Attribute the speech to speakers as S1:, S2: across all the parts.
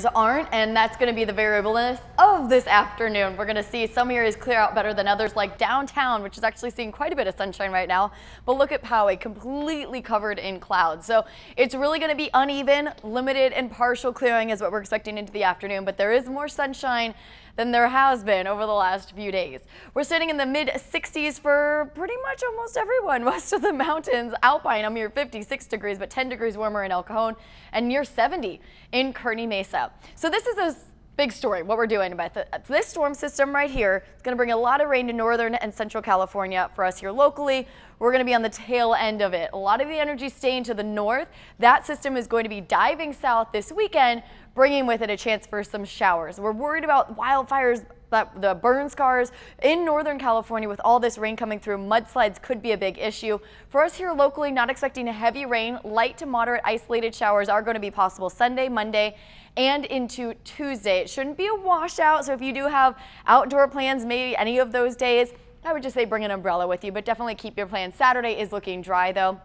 S1: aren't, and that's going to be the variableness of this afternoon. We're going to see some areas clear out better than others, like downtown, which is actually seeing quite a bit of sunshine right now. But look at Poway, completely covered in clouds. So it's really going to be uneven, limited, and partial clearing is what we're expecting into the afternoon. But there is more sunshine than there has been over the last few days. We're sitting in the mid 60s for pretty much almost everyone west of the mountains. Alpine, a mere 56 degrees, but 10 degrees warmer in El Cajon and near 70 in Kearney Mesa. So this is a big story, what we're doing about this storm system right here. It's going to bring a lot of rain to northern and central California for us here locally. We're going to be on the tail end of it. A lot of the energy staying to the north. That system is going to be diving south this weekend, bringing with it a chance for some showers. We're worried about wildfires, the burn scars in Northern California with all this rain coming through. Mudslides could be a big issue. For us here locally, not expecting a heavy rain. Light to moderate isolated showers are going to be possible Sunday, Monday, and into Tuesday. It shouldn't be a washout, so if you do have outdoor plans, maybe any of those days, I would just say bring an umbrella with you, but definitely keep your plans. Saturday is looking dry though.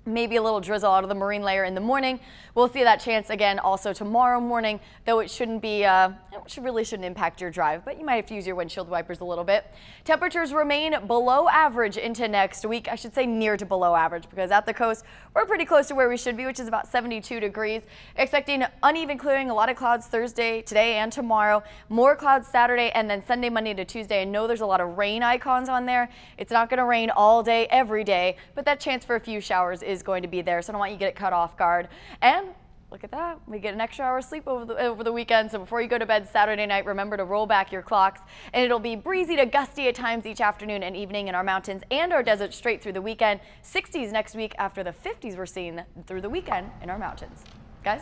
S1: Maybe a little drizzle out of the marine layer in the morning. We'll see that chance again also tomorrow morning, though it shouldn't be, really shouldn't impact your drive, but you might have to use your windshield wipers a little bit. Temperatures remain below average into next week. I should say near to below average, because at the coast, we're pretty close to where we should be, which is about 72 degrees. Expecting uneven clearing, a lot of clouds Thursday, today and tomorrow. More clouds Saturday, and then Sunday, Monday to Tuesday. I know there's a lot of rain icons on there. It's not going to rain all day, every day, but that chance for a few showers is going to be there, so I don't want you to get caught off guard. And look at that, we get an extra hour of sleep over the weekend, so before you go to bed Saturday night, remember to roll back your clocks, and it'll be breezy to gusty at times each afternoon and evening in our mountains and our desert straight through the weekend. 60s next week after the 50s we're seeing through the weekend in our mountains. Guys?